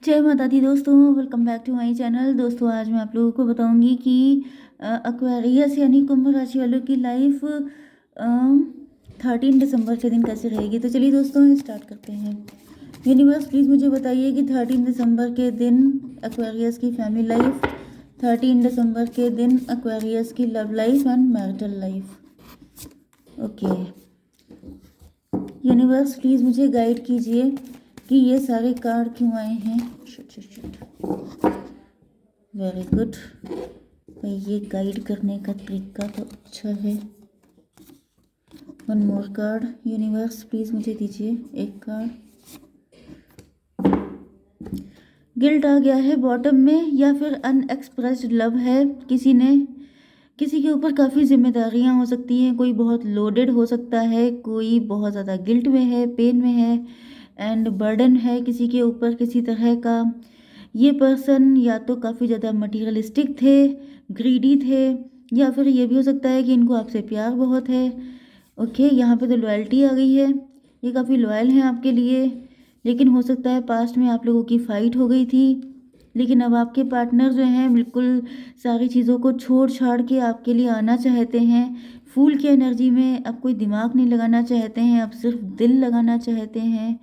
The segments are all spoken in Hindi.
जय माता दी दोस्तों, welcome back to my channel. दोस्तों आज मैं आप लोगों को बताऊंगी कि एक्वेरियस यानी कुंभ राशि वालों की लाइफ 13 दिसंबर के दिन कैसे रहेगी। तो चलिए दोस्तों स्टार्ट करते हैं। यूनिवर्स प्लीज़ मुझे बताइए कि 13 दिसंबर के दिन एक्वेरियस की फैमिली लाइफ, 13 दिसंबर के दिन एक्वेरियस की love life and marital life. Okay universe please मुझे गाइड कीजिए कि ये सारे कार्ड क्यों आए हैं। Shit shit shit, very good भाई, ये गाइड करने का तरीका तो अच्छा है। One more card universe please मुझे दीजिए एक कार्ड। गिल्ट आ गया है बॉटम में, या फिर अनएक्सप्रेस्ड लव है। किसी के ऊपर काफ़ी जिम्मेदारियां हो सकती हैं। कोई बहुत लोडेड हो सकता है, कोई बहुत ज़्यादा गिल्ट में है, पेन में है एंड बर्डन है किसी के ऊपर किसी तरह का। ये पर्सन या तो काफ़ी ज़्यादा मटीरियलिस्टिक थे, ग्रीडी थे, या फिर ये भी हो सकता है कि इनको आपसे प्यार बहुत है। ओके यहाँ पे तो लॉयल्टी आ गई है, ये काफ़ी लॉयल हैं आपके लिए। लेकिन हो सकता है पास्ट में आप लोगों की फ़ाइट हो गई थी, लेकिन अब आपके पार्टनर जो हैं बिल्कुल सारी चीज़ों को छोड़ छाड़ के आपके लिए आना चाहते हैं। फूल की एनर्जी में अब कोई दिमाग नहीं लगाना चाहते हैं, अब सिर्फ दिल लगाना चाहते हैं।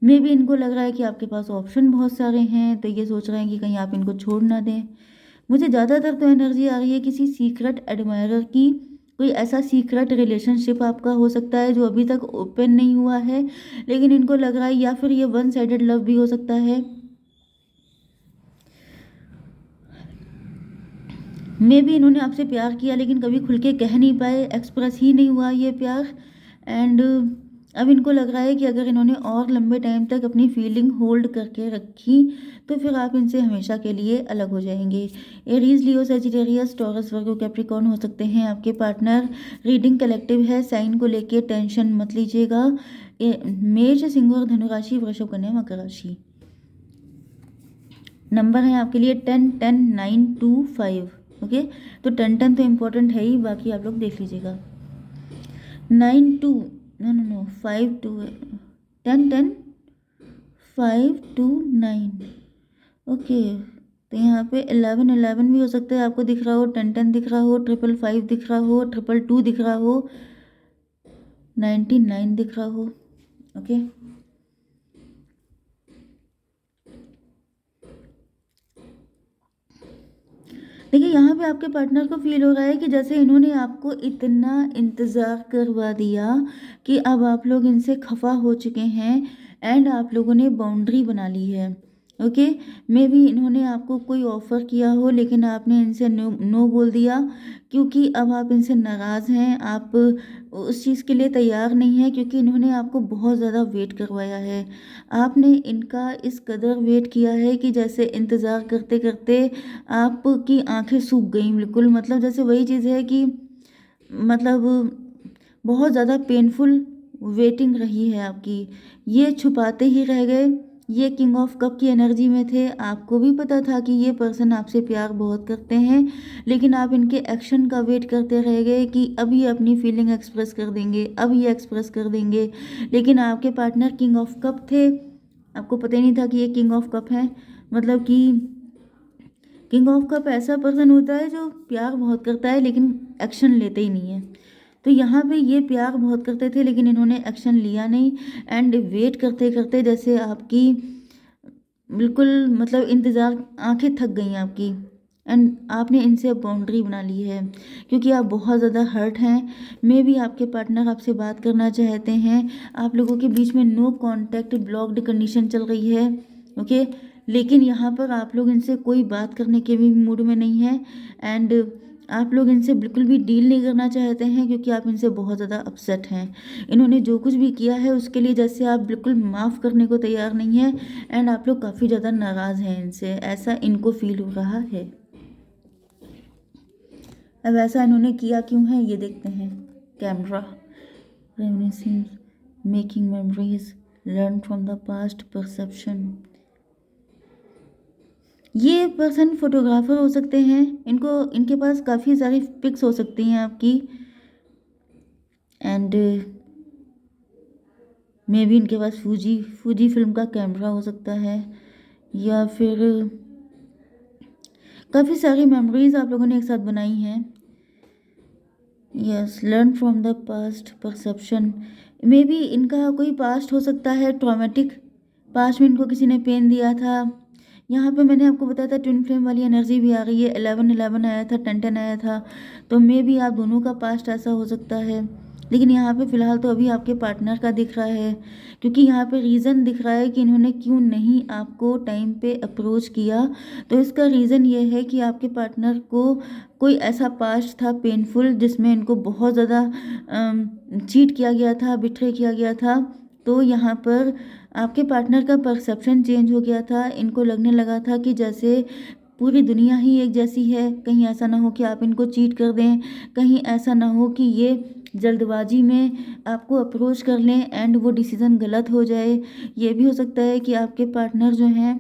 मे भी इनको लग रहा है कि आपके पास ऑप्शन बहुत सारे हैं, तो ये सोच रहे हैं कि कहीं आप इनको छोड़ ना दें। मुझे ज़्यादातर तो एनर्जी आ रही है किसी सीक्रेट एडमायरर की। कोई ऐसा सीक्रेट रिलेशनशिप आपका हो सकता है जो अभी तक ओपन नहीं हुआ है, लेकिन इनको लग रहा है, या फिर ये वन साइडेड लव भी हो सकता है। मे भी इन्होंने आपसे प्यार किया लेकिन कभी खुल के कह नहीं पाए, एक्सप्रेस ही नहीं हुआ ये प्यार। एंड अब इनको लग रहा है कि अगर इन्होंने और लंबे टाइम तक अपनी फीलिंग होल्ड करके रखी तो फिर आप इनसे हमेशा के लिए अलग हो जाएंगे। एरीज, लियो, सजिटेरियस, टॉरस, वर्गो, कैप्रिकॉर्न हो सकते हैं आपके पार्टनर। रीडिंग कलेक्टिव है, साइन को लेके टेंशन मत लीजिएगा। मेष, सिंह और धनु राशि, वृषभ, कन्या, मकर राशि। नंबर है आपके लिए 10 10 9 2 5। ओके तो 10 तो इम्पोर्टेंट है ही, बाकी आप लोग देख लीजिएगा। 9 2, नो नो नो, 5 2, 10 10 5 2 9। ओके तो यहाँ पे 11 11 भी हो सकता है, आपको दिख रहा हो, 10 10 दिख रहा हो, 5 5 दिख रहा हो, 2 2 दिख रहा हो, 99 दिख रहा हो। ओके देखिए यहाँ पे आपके पार्टनर को फील हो रहा है कि जैसे इन्होंने आपको इतना इंतज़ार करवा दिया कि अब आप लोग इनसे खफा हो चुके हैं एंड आप लोगों ने बाउंड्री बना ली है। ओके मे भी इन्होंने आपको कोई ऑफ़र किया हो लेकिन आपने इनसे नो नो बोल दिया, क्योंकि अब आप इनसे नाराज़ हैं। आप उस चीज़ के लिए तैयार नहीं हैं क्योंकि इन्होंने आपको बहुत ज़्यादा वेट करवाया है। आपने इनका इस कदर वेट किया है कि जैसे इंतज़ार करते करते आपकी आंखें सूख गई बिल्कुल। मतलब जैसे वही चीज़ है कि मतलब बहुत ज़्यादा पेनफुल वेटिंग रही है आपकी। ये छुपाते ही रह गए, ये किंग ऑफ कप की एनर्जी में थे। आपको भी पता था कि ये पर्सन आपसे प्यार बहुत करते हैं, लेकिन आप इनके एक्शन का वेट करते रह गए कि अब ये अपनी फीलिंग एक्सप्रेस कर देंगे, अब ये एक्सप्रेस कर देंगे। लेकिन आपके पार्टनर किंग ऑफ कप थे, आपको पता ही नहीं था कि ये किंग ऑफ कप है। मतलब कि किंग ऑफ कप ऐसा पर्सन होता है जो प्यार बहुत करता है लेकिन एक्शन लेते ही नहीं है। तो यहाँ पे ये प्यार बहुत करते थे लेकिन इन्होंने एक्शन लिया नहीं। एंड वेट करते करते जैसे आपकी बिल्कुल मतलब इंतज़ार, आंखें थक गई आपकी। एंड आपने इनसे बाउंड्री बना ली है क्योंकि आप बहुत ज़्यादा हर्ट हैं। मे भी आपके पार्टनर आपसे बात करना चाहते हैं, आप लोगों के बीच में नो कांटेक्ट ब्लॉक्ड कंडीशन चल रही है। ओके लेकिन यहाँ पर आप लोग इनसे कोई बात करने के भी मूड में नहीं हैं एंड आप लोग इनसे बिल्कुल भी डील नहीं करना चाहते हैं क्योंकि आप इनसे बहुत ज़्यादा अपसेट हैं। इन्होंने जो कुछ भी किया है उसके लिए जैसे आप बिल्कुल माफ़ करने को तैयार नहीं हैं एंड आप लोग काफ़ी ज़्यादा नाराज़ हैं इनसे, ऐसा इनको फील हो रहा है। अब ऐसा इन्होंने किया क्यों है ये देखते हैं। Camera, reminiscence, making memories, learn from the past, perception. ये पर्सन फोटोग्राफर हो सकते हैं, इनको इनके पास काफ़ी सारी पिक्स हो सकती हैं आपकी। एंड मे भी इनके पास फूजी फूजी फिल्म का कैमरा हो सकता है। या फिर काफ़ी सारी मेमोरीज आप लोगों ने एक साथ बनाई हैं। Yes, learn from the past perception. May be इनका कोई पास्ट हो सकता है ट्रॉमेटिक, पास्ट में इनको किसी ने पेन दिया था। यहाँ पे मैंने आपको बताया था ट्विन फ्लेम वाली एनर्जी भी आ गई है, 11-11 आया था, 10-10 आया था। तो मे बी आप दोनों का पास्ट ऐसा हो सकता है। लेकिन यहाँ पे फ़िलहाल तो अभी आपके पार्टनर का दिख रहा है, क्योंकि यहाँ पे रीज़न दिख रहा है कि इन्होंने क्यों नहीं आपको टाइम पे अप्रोच किया। तो इसका रीज़न ये है कि आपके पार्टनर को कोई ऐसा पास्ट था पेनफुल, जिसमें इनको बहुत ज़्यादा चीट किया गया था, बिट्रे किया गया था। तो यहाँ पर आपके पार्टनर का परसेप्शन चेंज हो गया था। इनको लगने लगा था कि जैसे पूरी दुनिया ही एक जैसी है, कहीं ऐसा ना हो कि आप इनको चीट कर दें, कहीं ऐसा ना हो कि ये जल्दबाजी में आपको अप्रोच कर लें एंड वो डिसीज़न गलत हो जाए। ये भी हो सकता है कि आपके पार्टनर जो हैं,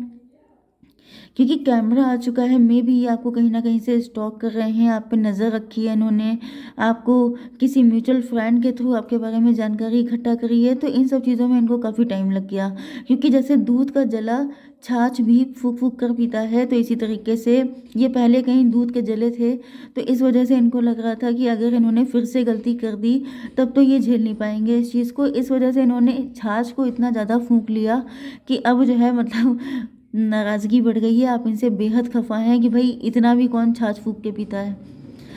क्योंकि कैमरा आ चुका है, मे भी आपको कहीं न कहीं से स्टॉक कर रहे हैं, आप पे नज़र रखी है इन्होंने, आपको किसी म्यूचुअल फ्रेंड के थ्रू आपके बारे में जानकारी इकट्ठा करी है। तो इन सब चीज़ों में इनको काफ़ी टाइम लग गया, क्योंकि जैसे दूध का जला छाछ भी फूँक-फूँक कर पीता है, तो इसी तरीके से ये पहले कहीं दूध के जले थे। तो इस वजह से इनको लग रहा था कि अगर इन्होंने फिर से गलती कर दी, तब तो ये झेल नहीं पाएँगे इस चीज़ को। इस वजह से इन्होंने छाछ को इतना ज़्यादा फूँक लिया कि अब जो है मतलब नाराज़गी बढ़ गई है। आप इनसे बेहद खफ़ा हैं कि भई इतना भी कौन छाछ फूँक के पीता है।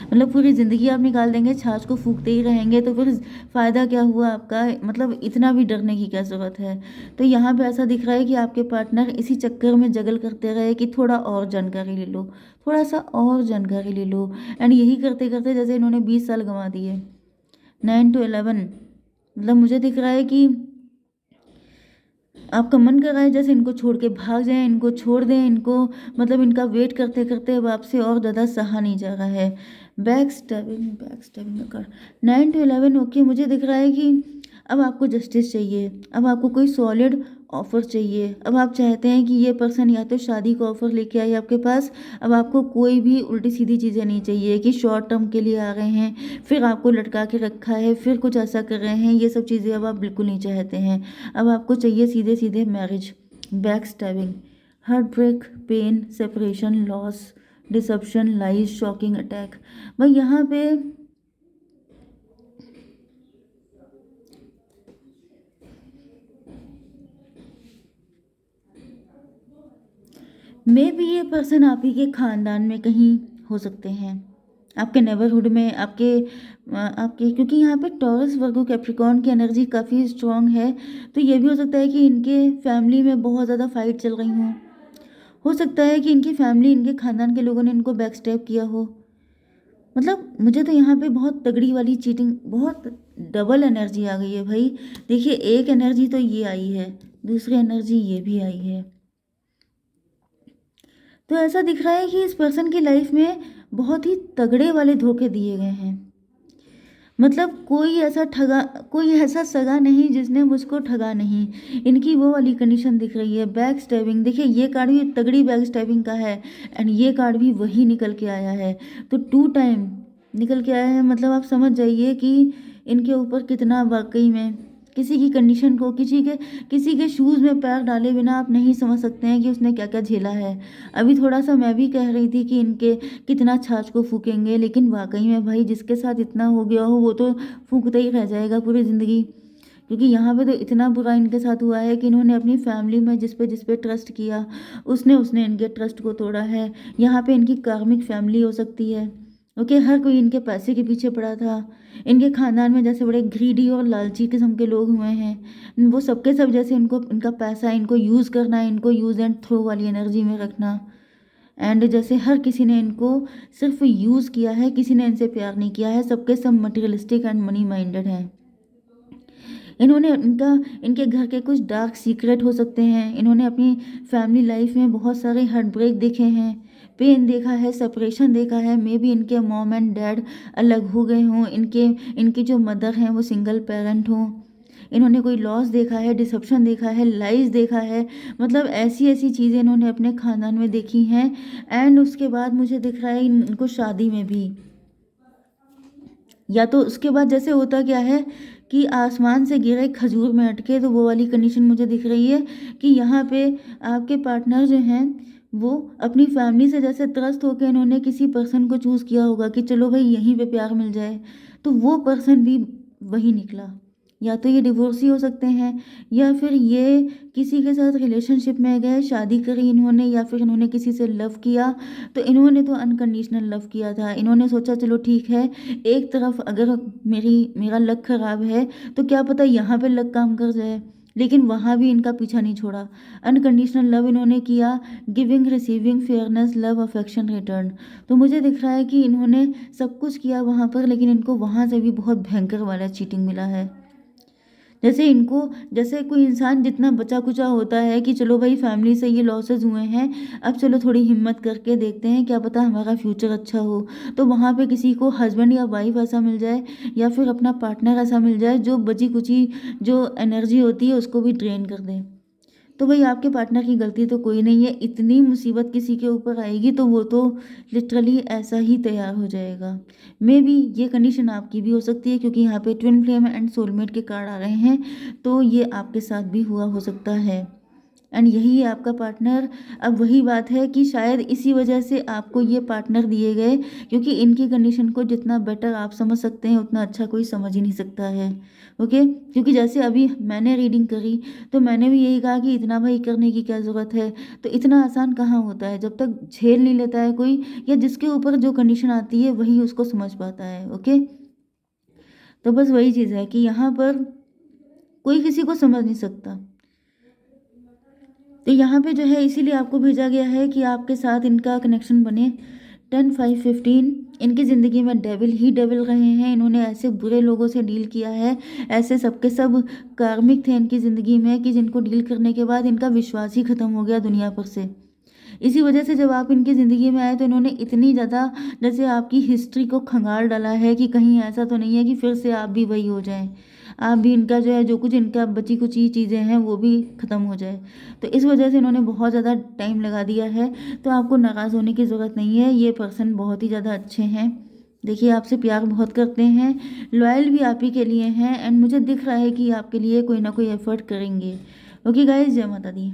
मतलब पूरी ज़िंदगी आप निकाल देंगे छाछ को फूँकते ही रहेंगे, तो फिर फ़ायदा क्या हुआ आपका? मतलब इतना भी डरने की क्या ज़रूरत है? तो यहाँ पे ऐसा दिख रहा है कि आपके पार्टनर इसी चक्कर में जगल करते रहे कि थोड़ा और जानकारी ले लो, थोड़ा-सा और जानकारी ले लो, एंड यही करते-करते जैसे इन्होंने 20 साल गँवा दिए। 9 टू 11, मतलब मुझे दिख रहा है कि आपका मन कर रहा है जैसे इनको छोड़ के भाग जाएँ, इनको छोड़ दें, इनको मतलब इनका वेट करते-करते अब आपसे और ज़्यादा सहा नहीं जा रहा है। बैक स्टैबिंग का कार्ड 9 टू 11, ओके, मुझे दिख रहा है कि अब आपको जस्टिस चाहिए, अब आपको कोई सॉलिड ऑफ़र चाहिए। अब आप चाहते हैं कि ये पर्सन या तो शादी का ऑफ़र लेके आए आपके पास, अब आपको कोई भी उल्टी-सीधी चीज़ें नहीं चाहिए कि शॉर्ट टर्म के लिए आ रहे हैं, फिर आपको लटका के रखा है, फिर कुछ ऐसा कर रहे हैं, ये सब चीज़ें अब आप बिल्कुल नहीं चाहते हैं। अब आपको चाहिए सीधे-सीधे marriage. Backstabbing, heartbreak, pain, separation, loss, deception, lies, shocking attack. भाई यहाँ पे मे बी ये पर्सन आप ही के खानदान में कहीं हो सकते हैं, आपके नेबरहुड में, आपके, क्योंकि यहाँ पे टॉरस वर्गो कैप्रिकॉर्न की एनर्जी काफ़ी स्ट्रांग है। तो ये भी हो सकता है कि इनके फैमिली में बहुत ज़्यादा फाइट चल रही हों। हो सकता है कि इनकी फैमिली, इनके खानदान के लोगों ने इनको बैक स्टैब किया हो। मतलब मुझे तो यहाँ पे बहुत तगड़ी वाली चीटिंग, बहुत डबल एनर्जी आ गई है भाई। देखिए, एक एनर्जी तो ये आई है, दूसरी एनर्जी ये भी आई है। तो ऐसा दिख रहा है कि इस पर्सन की लाइफ में बहुत ही तगड़े वाले धोखे दिए गए हैं। मतलब कोई ऐसा सगा नहीं जिसने मुझको ठगा नहीं। इनकी वो वाली कंडीशन दिख रही है। बैक स्टैबिंग, देखिए ये कार्ड भी तगड़ी बैक स्टैबिंग का है, एंड ये कार्ड भी वही निकल के आया है। तो 2 टाइम निकल के आया है, मतलब आप समझ जाइए कि इनके ऊपर कितना वाक़ई में किसी की कंडीशन को, किसी के शूज़ में पैर डाले बिना आप नहीं समझ सकते हैं कि उसने क्या-क्या झेला है। अभी थोड़ा-सा मैं भी कह रही थी कि इनके कितना छाछ को फूकेंगे, लेकिन वाक़ई में भाई जिसके साथ इतना हो गया हो वो तो फूकता ही रह जाएगा पूरी ज़िंदगी। क्योंकि यहाँ पे तो इतना बुरा इनके साथ हुआ है कि इन्होंने अपनी फैमिली में जिस पे ट्रस्ट किया, उसने इनके ट्रस्ट को तोड़ा है। यहाँ पे इनकी कार्मिक फैमिली हो सकती है। ओके, हर कोई इनके पैसे के पीछे पड़ा था। इनके खानदान में जैसे बड़े ग्रीडी और लालची किस्म के लोग हुए हैं, वो सबके सब जैसे इनको, इनका पैसा इनको यूज़ करना है, इनको यूज़ एंड थ्रो वाली एनर्जी में रखना। एंड जैसे हर किसी ने इनको सिर्फ यूज़ किया है, किसी ने इनसे प्यार नहीं किया है, सबके सब मटेरियलिस्टिक एंड मनी माइंडेड हैं। इन्होंने इनके घर के कुछ डार्क सीक्रेट हो सकते हैं। इन्होंने अपनी फैमिली लाइफ में बहुत सारे हार्ट ब्रेक देखे हैं, पेन देखा है, सेपरेशन देखा है। मे बी इनके मॉम एंड डैड अलग हो गए हों, इनकी जो मदर हैं वो सिंगल पेरेंट हों। इन्होंने कोई लॉस देखा है, डिसेप्शन देखा है, लाइज़ देखा है। मतलब ऐसी-ऐसी चीज़ें इन्होंने अपने खानदान में देखी हैं। एंड उसके बाद मुझे दिख रहा है इनको शादी में भी, या तो उसके बाद जैसे होता क्या है कि आसमान से गिरे खजूर में अटके, तो वो वाली कंडीशन मुझे दिख रही है कि यहाँ पे आपके पार्टनर जो हैं वो अपनी फैमिली से जैसे त्रस्त होकर इन्होंने किसी पर्सन को चूज़ किया होगा कि चलो भाई यहीं पे प्यार मिल जाए, तो वो पर्सन भी वही निकला। या तो ये डिवोर्सी हो सकते हैं, या फिर ये किसी के साथ रिलेशनशिप में गए, शादी करी इन्होंने, या फिर इन्होंने किसी से लव किया। तो इन्होंने तो अनकंडीशनल लव किया था, इन्होंने सोचा चलो ठीक है, एक तरफ अगर मेरा लक खराब है तो क्या पता यहाँ पे लक काम कर जाए, लेकिन वहाँ भी इनका पीछा नहीं छोड़ा। अनकंडीशनल लव इन्होंने किया, giving receiving fairness love affection return. तो मुझे दिख रहा है कि इन्होंने सब कुछ किया वहाँ पर, लेकिन इनको वहाँ से भी बहुत भयंकर वाला चीटिंग मिला है। जैसे कोई इंसान जितना बचा कुचा होता है कि चलो भाई फैमिली से ये लॉसेस हुए हैं, अब चलो थोड़ी हिम्मत करके देखते हैं, क्या पता हमारा फ्यूचर अच्छा हो। तो वहाँ पे किसी को हस्बैंड या वाइफ ऐसा मिल जाए, या फिर अपना पार्टनर ऐसा मिल जाए जो बची कुची जो एनर्जी होती है उसको भी ड्रेन कर दे। तो भाई आपके पार्टनर की गलती तो कोई नहीं है, इतनी मुसीबत किसी के ऊपर आएगी तो वो तो लिटरली ऐसा ही तैयार हो जाएगा। मे बी ये कंडीशन आपकी भी हो सकती है, क्योंकि यहाँ पे ट्विन फ्लेम एंड सोलमेट के कार्ड आ रहे हैं, तो ये आपके साथ भी हुआ हो सकता है। एंड यही है आपका पार्टनर। अब वही बात है कि शायद इसी वजह से आपको ये पार्टनर दिए गए, क्योंकि इनकी कंडीशन को जितना बेटर आप समझ सकते हैं उतना अच्छा कोई समझ ही नहीं सकता है। ओके, क्योंकि जैसे अभी मैंने रीडिंग करी तो मैंने भी यही कहा कि इतना भाई करने की क्या ज़रूरत है। तो इतना आसान कहाँ होता है, जब तक झेल नहीं लेता है कोई, या जिसके ऊपर जो कंडीशन आती है वही उसको समझ पाता है। ओके, तो बस वही चीज़ है कि यहाँ पर कोई किसी को समझ नहीं सकता। तो यहाँ पे जो है इसीलिए आपको भेजा गया है कि आपके साथ इनका कनेक्शन बने। 10 5 15 इनकी ज़िंदगी में डेविल ही डेविल रहे हैं, इन्होंने ऐसे बुरे लोगों से डील किया है, ऐसे सबके सब कार्मिक थे इनकी ज़िंदगी में कि जिनको डील करने के बाद इनका विश्वास ही ख़त्म हो गया दुनिया पर से। इसी वजह से जब आप इनकी ज़िंदगी में आए तो इन्होंने इतनी ज़्यादा जैसे आपकी हिस्ट्री को खंगाल डाला है कि कहीं ऐसा तो नहीं है कि फिर से आप भी वही हो जाएं, आप भी इनका जो है जो कुछ इनका बची कुची चीज़ें हैं वो भी ख़त्म हो जाए। तो इस वजह से इन्होंने बहुत ज़्यादा टाइम लगा दिया है। तो आपको नाराज़ होने की ज़रूरत नहीं है, ये पर्सन बहुत ही ज़्यादा अच्छे हैं। देखिए आपसे प्यार बहुत करते हैं, लॉयल भी आप ही के लिए हैं, एंड मुझे दिख रहा है कि आपके लिए कोई ना कोई एफर्ट करेंगे। ओके गाइस, जय माता दी।